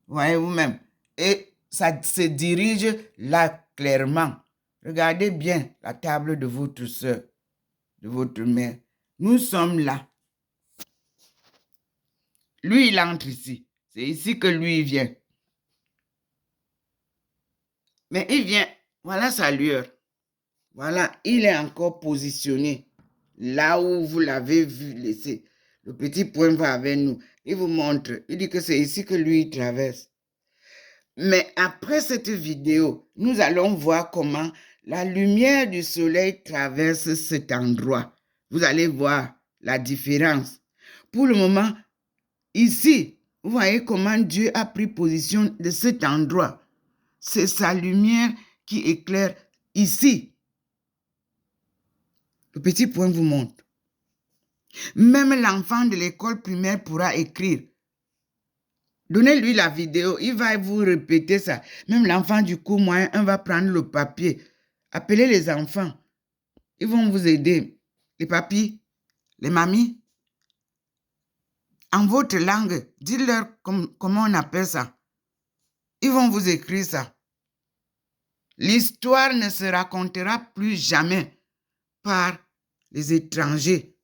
vous voyez vous-même. Et ça se dirige là clairement. Regardez bien la table de votre soeur, de votre mère. Nous sommes là. Lui, il entre ici. C'est ici que lui vient. Mais il vient, voilà sa lueur. Voilà, il est encore positionné là où vous l'avez vu laisser. Le petit point va avec nous. Il vous montre. Il dit que c'est ici que lui il traverse. Mais après cette vidéo, nous allons voir comment la lumière du soleil traverse cet endroit. Vous allez voir la différence. Pour le moment, ici, vous voyez comment Dieu a pris position de cet endroit. C'est sa lumière qui éclaire ici. Le petit point vous montre. Même l'enfant de l'école primaire pourra écrire. Donnez-lui la vidéo, il va vous répéter ça. Même l'enfant du cours moyen, on va prendre le papier. Appelez les enfants. Ils vont vous aider. Les papis, les mamies. En votre langue, dites-leur comment on appelle ça. Ils vont vous écrire ça. L'histoire ne se racontera plus jamais par les étrangers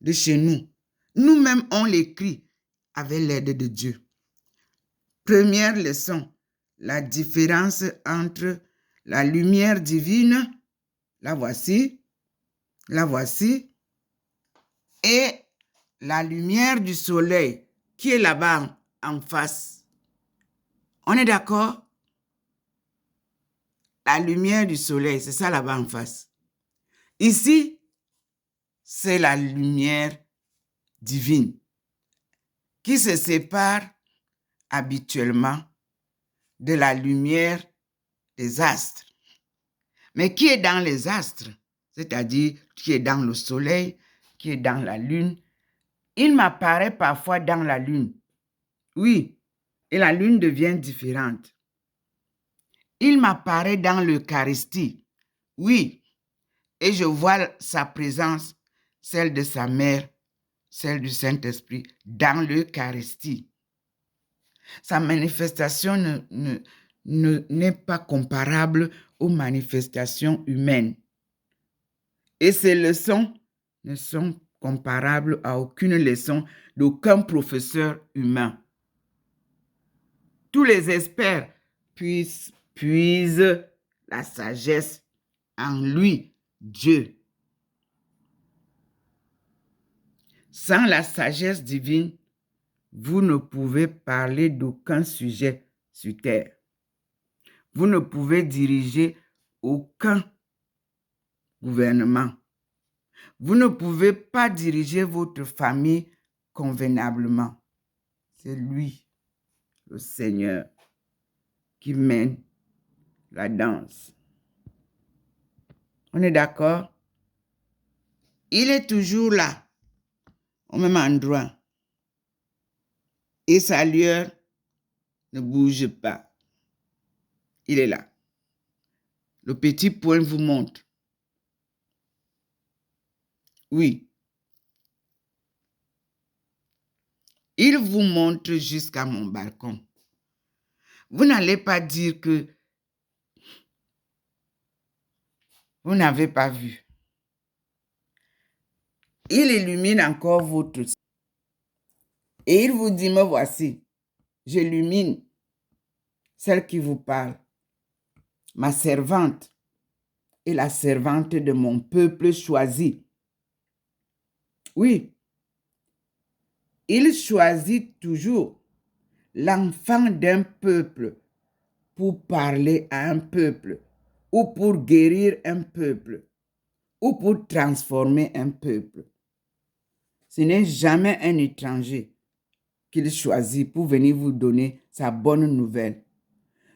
de chez nous. Nous-mêmes, on l'écrit avec l'aide de Dieu. Première leçon, la différence entre la lumière divine, la voici, et la lumière du soleil qui est là-bas en face. On est d'accord? La lumière du soleil, c'est ça là-bas en face. Ici, c'est la lumière divine qui se sépare habituellement de la lumière des astres. Mais qui est dans les astres, c'est-à-dire qui est dans le soleil, qui est dans la lune. Il m'apparaît parfois dans la lune. Oui, et la lune devient différente. Il m'apparaît dans l'Eucharistie. Oui, et je vois sa présence, celle de sa mère, celle du Saint-Esprit, dans l'Eucharistie. Sa manifestation n'est pas comparable aux manifestations humaines. Et ces leçons ne sont comparables à aucune leçon d'aucun professeur humain. Tous les experts puisent la sagesse en lui, Dieu. Sans la sagesse divine, vous ne pouvez parler d'aucun sujet sur terre. Vous ne pouvez diriger aucun gouvernement. Vous ne pouvez pas diriger votre famille convenablement. C'est lui, le Seigneur, qui mène la danse. On est d'accord? Il est toujours là, au même endroit. Et sa lueur ne bouge pas. Il est là. Le petit point vous montre. Oui. Il vous montre jusqu'à mon balcon. Vous n'allez pas dire que vous n'avez pas vu. Il illumine encore votre... Et il vous dit, me voici, j'illumine celle qui vous parle, ma servante et la servante de mon peuple choisi. Oui, il choisit toujours l'enfant d'un peuple pour parler à un peuple, ou pour guérir un peuple, ou pour transformer un peuple. Ce n'est jamais un étranger qu'il choisit pour venir vous donner sa bonne nouvelle.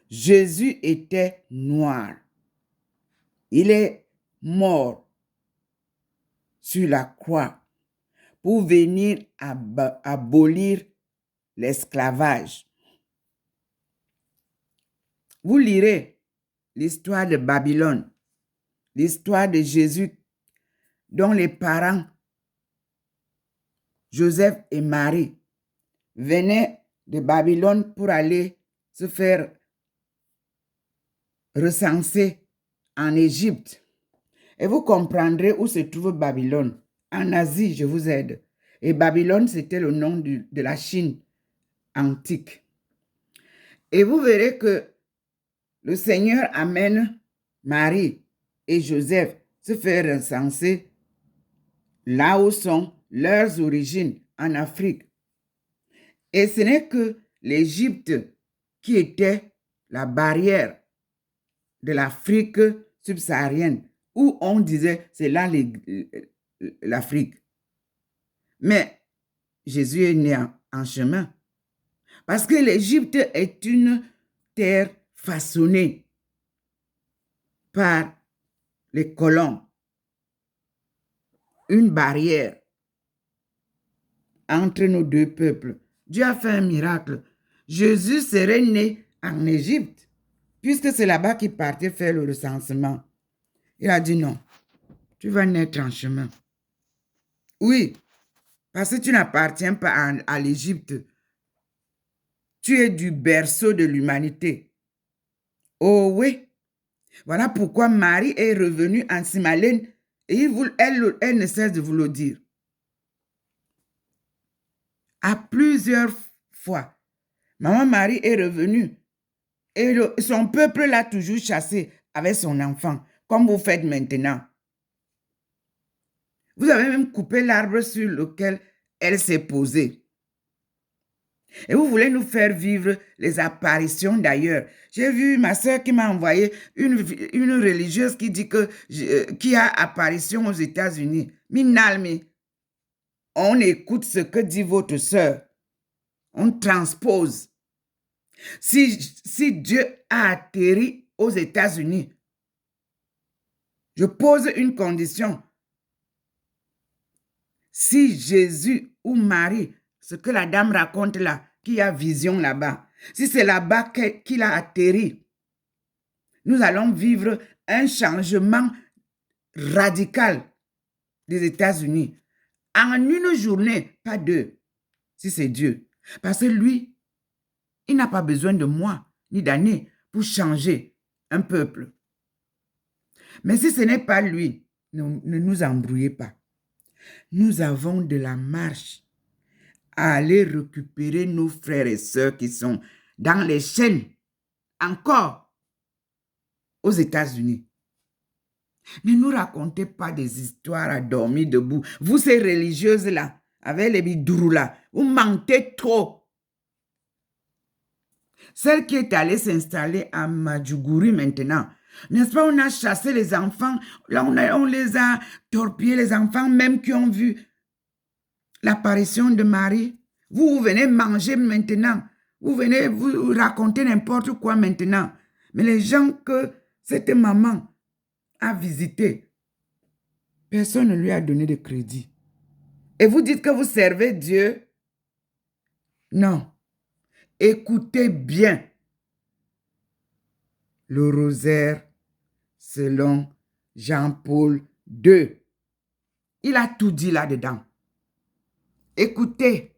Jésus était noir. Il est mort sur la croix pour venir abolir l'esclavage. Vous lirez l'histoire de Babylone, l'histoire de Jésus dont les parents, Joseph et Marie, venaient de Babylone pour aller se faire recenser en Égypte. Et vous comprendrez où se trouve Babylone. En Asie, je vous aide. Et Babylone, c'était le nom de la Chine antique. Et vous verrez que le Seigneur amène Marie et Joseph se faire recenser là où sont leurs origines, en Afrique. Et ce n'est que l'Égypte qui était la barrière de l'Afrique subsaharienne, où on disait c'est là l'Afrique. Mais Jésus est né en chemin. Parce que l'Égypte est une terre façonnée par les colons. Une barrière entre nos deux peuples. Dieu a fait un miracle. Jésus serait né en Égypte, puisque c'est là-bas qu'il partait faire le recensement. Il a dit non, tu vas naître en chemin. Oui, parce que tu n'appartiens pas à l'Égypte. Tu es du berceau de l'humanité. Oh oui, voilà pourquoi Marie est revenue en Simalène et elle ne cesse de vous le dire. À plusieurs fois, Maman Marie est revenue et son peuple l'a toujours chassé avec son enfant, comme vous faites maintenant. Vous avez même coupé l'arbre sur lequel elle s'est posée. Et vous voulez nous faire vivre les apparitions d'ailleurs. J'ai vu ma soeur qui m'a envoyé une religieuse qui dit qui a apparition aux États-Unis. Minalmi, on écoute ce que dit votre soeur. On transpose. Si Dieu a atterri aux États-Unis, je pose une condition. Si Jésus ou Marie, ce que la dame raconte là, qui a vision là-bas, si c'est là-bas qu'il a atterri, nous allons vivre un changement radical des États-Unis. En une journée, pas deux, si c'est Dieu. Parce que lui, il n'a pas besoin de mois ni d'années pour changer un peuple. Mais si ce n'est pas lui, ne nous embrouillez pas. Nous avons de la marche à aller récupérer nos frères et sœurs qui sont dans les chaînes, encore aux États-Unis. Ne nous racontez pas des histoires à dormir debout. Vous, ces religieuses-là, avec les bidourous là, vous mentez trop. Celle qui est allée s'installer à Madjuguri maintenant, N'est-ce pas, on a chassé les enfants, là on les a torpillés, les enfants même qui ont vu l'apparition de Marie. Vous venez manger maintenant. Vous venez vous raconter n'importe quoi maintenant. Mais les gens que cette maman a visités, personne ne lui a donné de crédit. Et vous dites que vous servez Dieu? Non. Écoutez bien. Le rosaire selon Jean-Paul II. Il a tout dit là-dedans. Écoutez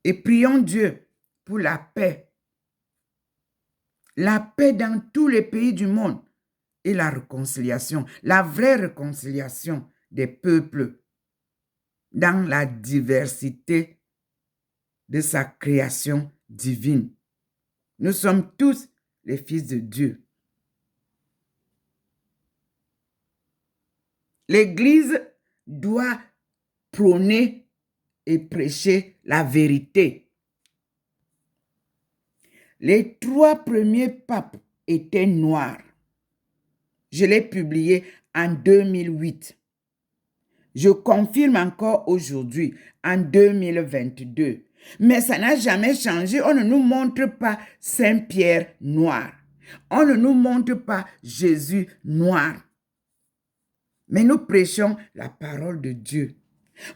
et prions Dieu pour la paix. La paix dans tous les pays du monde et la réconciliation, la vraie réconciliation des peuples dans la diversité de sa création divine. Nous sommes tous les fils de Dieu. L'Église doit prôner et prêcher la vérité. Les 3 premiers papes étaient noirs. Je l'ai publié en 2008. Je confirme encore aujourd'hui, en 2022. Mais ça n'a jamais changé. On ne nous montre pas Saint-Pierre noir. On ne nous montre pas Jésus noir. Mais nous prêchons la parole de Dieu.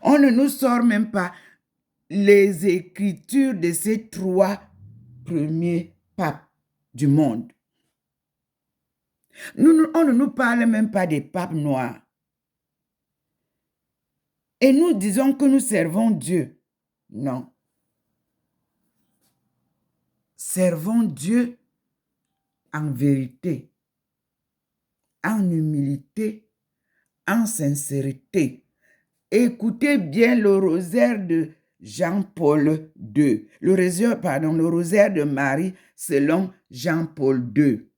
On ne nous sort même pas les écritures de ces 3 premiers papes du monde. On ne nous parle même pas des papes noirs. Et nous disons que nous servons Dieu. Non. Servons Dieu en vérité, en humilité, en sincérité. Écoutez bien le rosaire de Jean-Paul II. Le rosaire de Marie selon Jean-Paul II.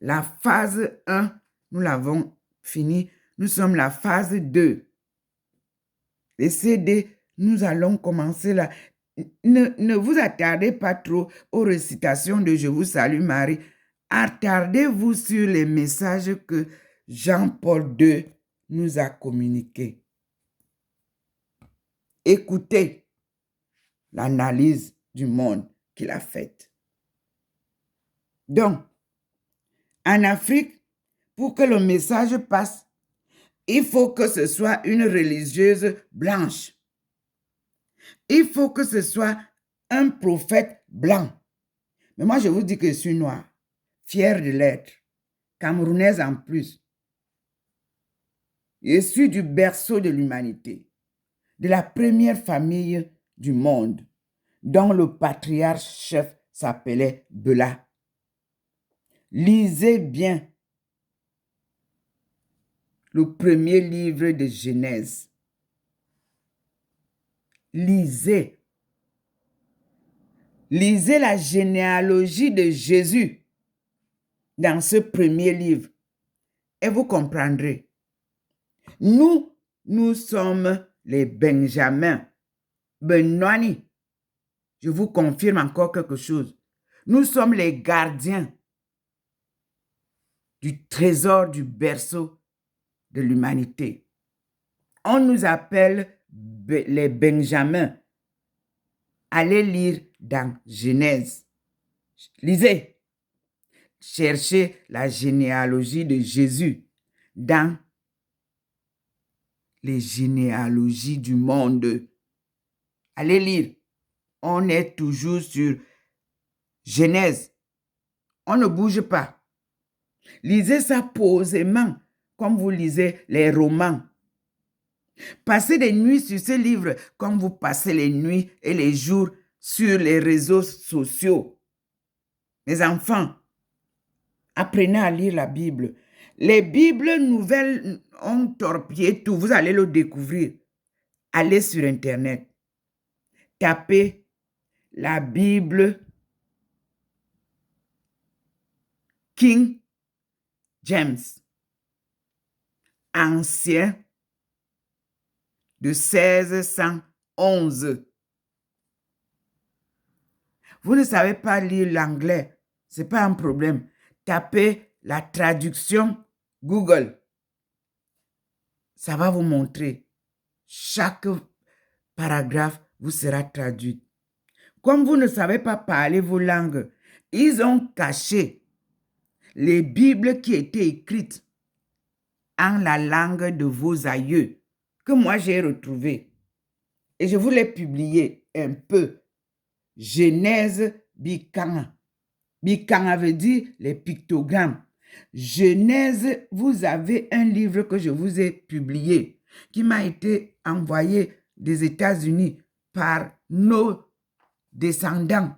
La phase 1, nous l'avons fini. Nous sommes la phase 2. Les CD, nous allons commencer là. Ne vous attardez pas trop aux récitations de Je vous salue Marie. Attardez-vous sur les messages que Jean-Paul II nous a communiqués. Écoutez l'analyse du monde qu'il a faite. Donc, en Afrique, pour que le message passe, il faut que ce soit une religieuse blanche. Il faut que ce soit un prophète blanc. Mais moi, je vous dis que je suis noire, fière de l'être, camerounaise en plus. Je suis du berceau de l'humanité, de la première famille du monde, dont le patriarche chef s'appelait Bela. Lisez bien le premier livre de Genèse. Lisez. Lisez la généalogie de Jésus dans ce premier livre et vous comprendrez. Nous sommes les Benjamins. Benoni. Je vous confirme encore quelque chose. Nous sommes les gardiens du trésor du berceau de l'humanité. On nous appelle les Benjamins. Allez lire dans Genèse. Lisez. Cherchez la généalogie de Jésus dans les généalogies du monde. Allez lire. On est toujours sur Genèse. On ne bouge pas. Lisez ça posément, comme vous lisez les romans. Passez des nuits sur ce livre, comme vous passez les nuits et les jours sur les réseaux sociaux. Mes enfants, apprenez à lire la Bible. Les Bibles nouvelles ont torpillé tout. Vous allez le découvrir. Allez sur Internet. Tapez la Bible King James, ancien de 1611. Vous ne savez pas lire l'anglais, ce n'est pas un problème. tapez la traduction Google. Ça va vous montrer. Chaque paragraphe vous sera traduit. Comme vous ne savez pas parler vos langues, ils ont caché les Bibles qui étaient écrites en la langue de vos aïeux, que moi j'ai retrouvées. Et je vous l'ai publié un peu. Genèse Bikanga. Bikanga veut dire les pictogrammes. Genèse, vous avez un livre que je vous ai publié, qui m'a été envoyé des États-Unis par nos descendants.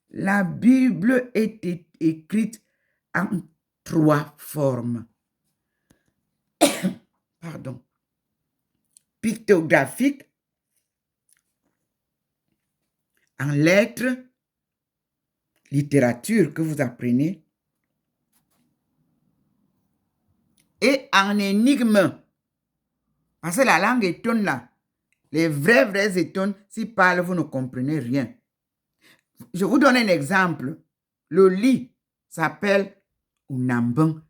La Bible est écrite en 3 formes. Pardon. Pictographique, en lettres, littérature que vous apprenez, et en énigme. Parce que la langue étonne là. Les vrais étonnent. S'ils parlent, vous ne comprenez rien. Je vous donne un exemple. Le lit s'appelle Unambang.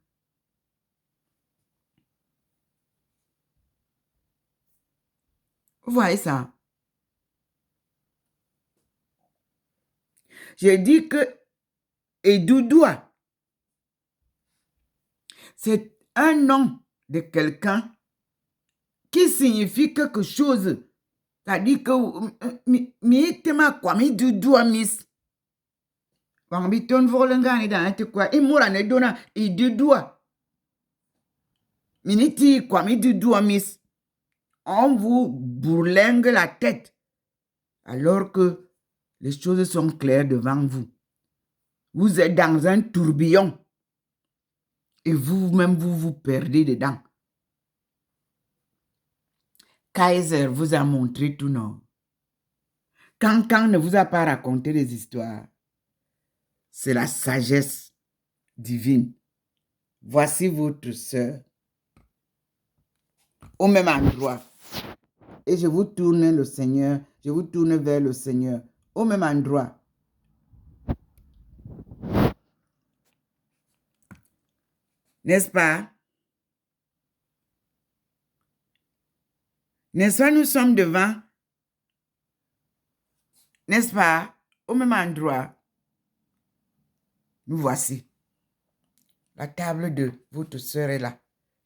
Vous voyez ça? Je dis que Edoudoua, c'est un nom de quelqu'un qui signifie quelque chose. C'est-à-dire que mi tema kwa mi Doudoua mis. Quand mi ton volengani dans te quoi, et moura ne donna et Doudoua. Miniti kwa mi Doudoua mis. On vous bourlingue la tête alors que les choses sont claires devant vous. Vous êtes dans un tourbillon et vous-même, vous perdez dedans. Kaiser vous a montré tout, non? Cancan ne vous a pas raconté des histoires. C'est la sagesse divine. Voici votre sœur au même endroit. Et je vous tourne le Seigneur, je vous tourne vers le Seigneur au même endroit. N'est-ce pas? N'est-ce pas, nous sommes devant, n'est-ce pas, au même endroit. Nous voici. La table de votre sœur est là.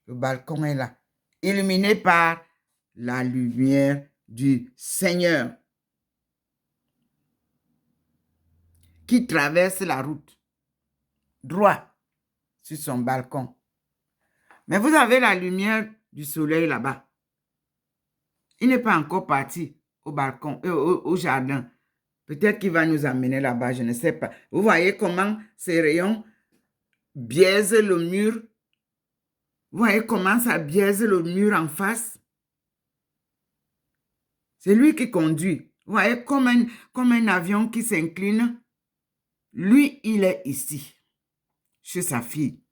Le balcon est là. Illuminé par la lumière du Seigneur qui traverse la route droit sur son balcon. Mais vous avez la lumière du soleil là-bas. Il n'est pas encore parti au balcon, au jardin. Peut-être qu'il va nous amener là-bas, je ne sais pas. Vous voyez comment ces rayons biaisent le mur? Vous voyez comment ça biaise le mur en face? C'est lui qui conduit. Vous voyez comme un avion qui s'incline. Lui, il est ici, chez sa fille.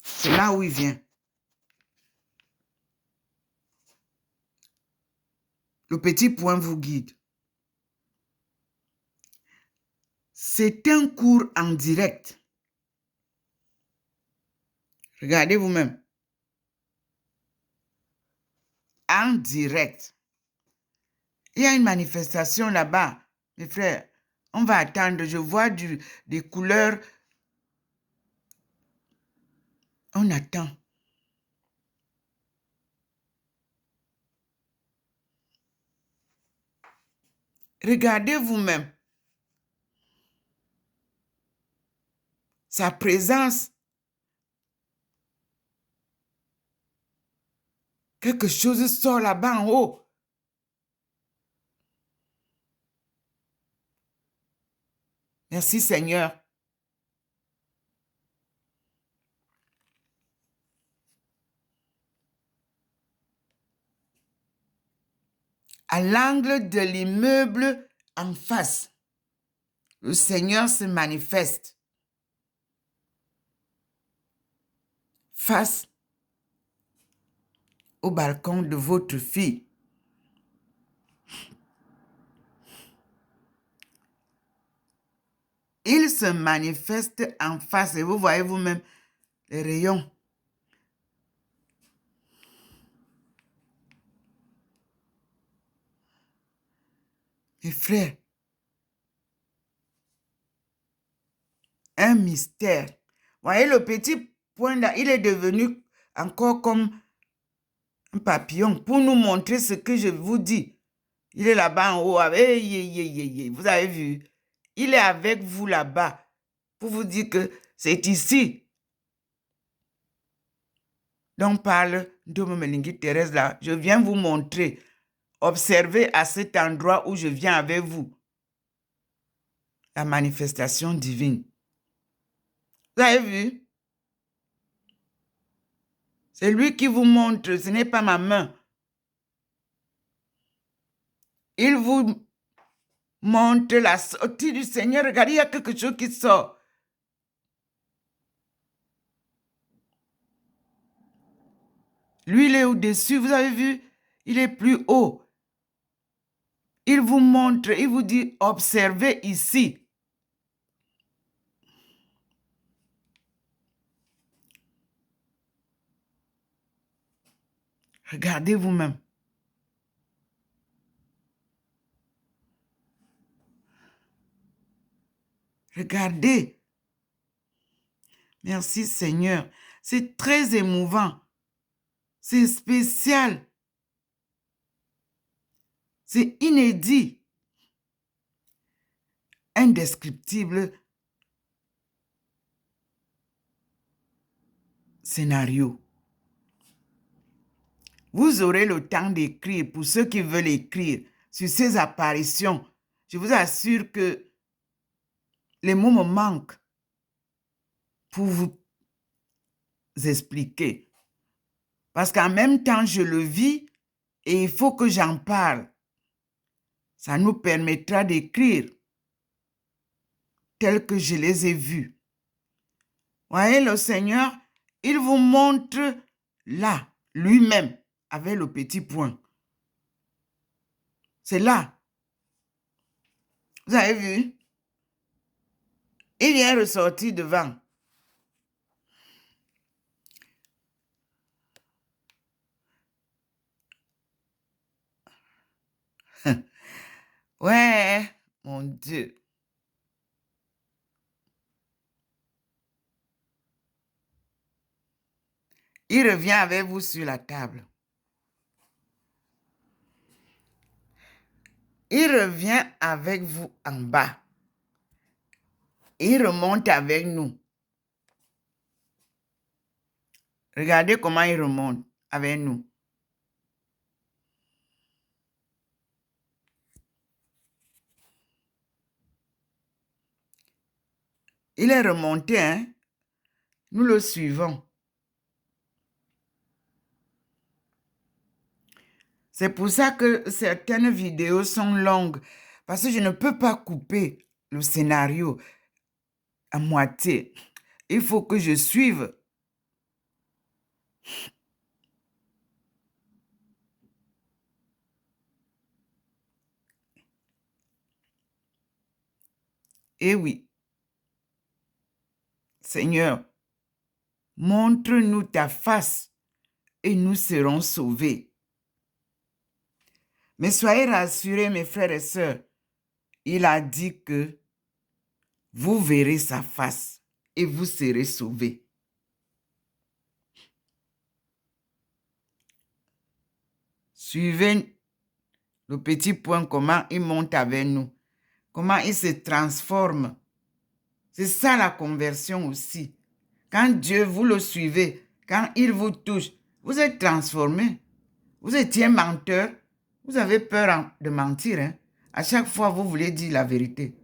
C'est là où il vient. Le petit point vous guide. C'est un cours en direct. Regardez vous-même. En direct. Il y a une manifestation là-bas. Mes frères, on va attendre. Je vois des couleurs. On attend. Regardez vous-même. Sa présence. Quelque chose sort là-bas en haut. Merci Seigneur. À l'angle de l'immeuble en face, le Seigneur se manifeste. Face au balcon de votre fille. Il se manifeste en face et vous voyez vous-même les rayons. Mes frères, un mystère. Voyez le petit point là, il est devenu encore comme un papillon pour nous montrer ce que je vous dis. Il est là-bas en haut. Vous avez vu? Il est avec vous là-bas pour vous dire que c'est ici. Donc parle de Thérèse là. Je viens vous montrer. Observez à cet endroit où je viens avec vous. La manifestation divine. Vous avez vu? C'est lui qui vous montre, ce n'est pas ma main. Il vous montre la sortie du Seigneur. Regardez, il y a quelque chose qui sort. Lui, il est au-dessus, vous avez vu? Il est plus haut. Il vous montre, il vous dit, observez ici. Regardez vous-même. Regardez. Merci Seigneur. C'est très émouvant. C'est spécial. C'est inédit. Indescriptible scénario. Vous aurez le temps d'écrire pour ceux qui veulent écrire sur ces apparitions. Je vous assure que les mots me manquent pour vous expliquer. Parce qu'en même temps, je le vis et il faut que j'en parle. Ça nous permettra d'écrire tels que je les ai vus. Voyez, le Seigneur, il vous montre là, lui-même, avec le petit point. C'est là. Vous avez vu? Il est ressorti devant. Ouais, mon Dieu. Il revient avec vous sur la table. Il revient avec vous en bas. Il remonte avec nous. Regardez comment il remonte avec nous. Il est remonté, hein? Nous le suivons. C'est pour ça que certaines vidéos sont longues, parce que je ne peux pas couper le scénario à moitié. Il faut que je suive. Eh oui. Seigneur, montre-nous ta face et nous serons sauvés. Mais soyez rassurés, mes frères et sœurs. Il a dit que vous verrez sa face et vous serez sauvés. Suivez le petit point, comment il monte avec nous, comment il se transforme. C'est ça la conversion aussi. Quand Dieu, vous le suivez, quand il vous touche, vous êtes transformé. Vous étiez menteur, vous avez peur de mentir. Hein? À chaque fois, vous voulez dire la vérité.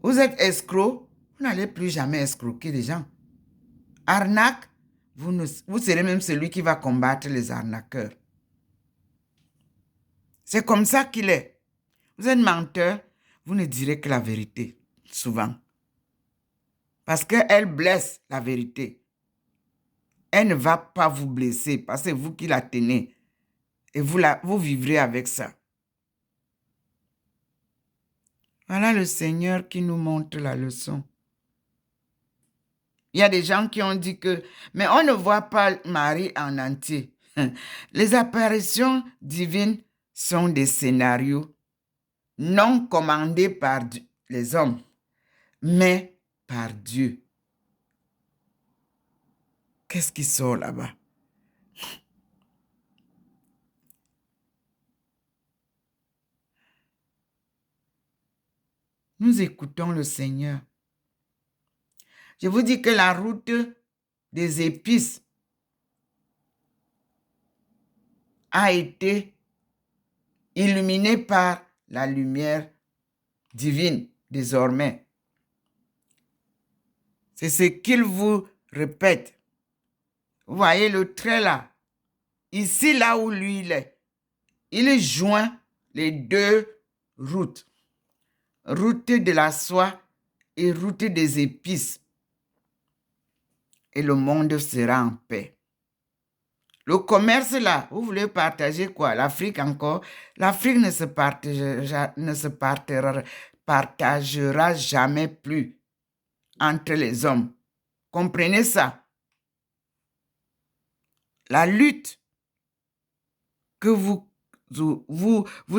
Vous êtes escroc, vous n'allez plus jamais escroquer les gens. Arnaque, vous serez même celui qui va combattre les arnaqueurs. C'est comme ça qu'il est. Vous êtes menteur, vous ne direz que la vérité, souvent. Parce qu'elle blesse la vérité. Elle ne va pas vous blesser parce que c'est vous qui la tenez. Et vous vivrez avec ça. Voilà le Seigneur qui nous montre la leçon. Il y a des gens qui ont dit que, mais on ne voit pas Marie en entier. Les apparitions divines sont des scénarios non commandés par les hommes, mais par Dieu. Qu'est-ce qui sort là-bas? Nous écoutons le Seigneur. Je vous dis que la route des épices a été illuminée par la lumière divine désormais. C'est ce qu'il vous répète. Vous voyez le trait là? Ici, là où lui il est, il joint les deux routes. Route de la soie et route des épices. Et le monde sera en paix. Le commerce là, vous voulez partager quoi? L'Afrique encore? L'Afrique ne se partagera jamais plus entre les hommes. Comprenez ça? La lutte que vous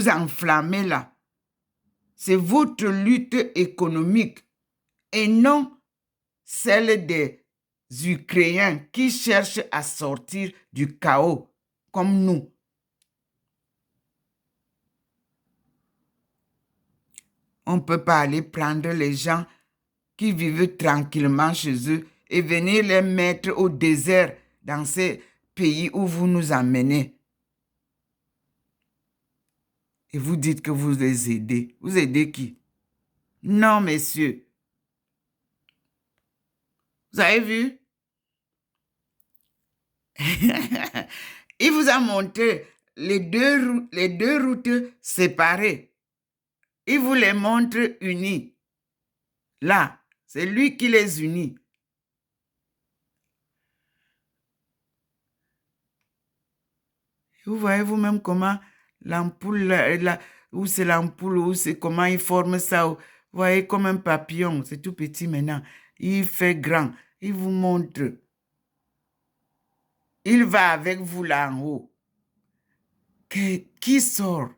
enflammez là, c'est votre lutte économique et non celle des Ukrainiens qui cherchent à sortir du chaos comme nous. On ne peut pas aller prendre les gens qui vivent tranquillement chez eux et venir les mettre au désert dans ces pays où vous nous emmenez. Et vous dites que vous les aidez. Vous aidez qui? Non, messieurs. Vous avez vu? Il vous a montré les deux routes séparées. Il vous les montre unies. Là, c'est lui qui les unit. Vous voyez vous-même comment l'ampoule, où c'est l'ampoule, où c'est comment il forme ça. Vous voyez comme un papillon, c'est tout petit maintenant. Il fait grand. Il vous montre. Il va avec vous là en haut. Qui sort?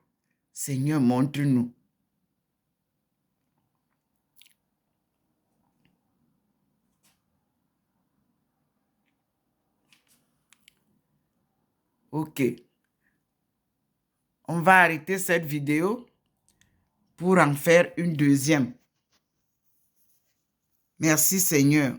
Seigneur, montre-nous. OK. On va arrêter cette vidéo pour en faire une deuxième. Merci Seigneur.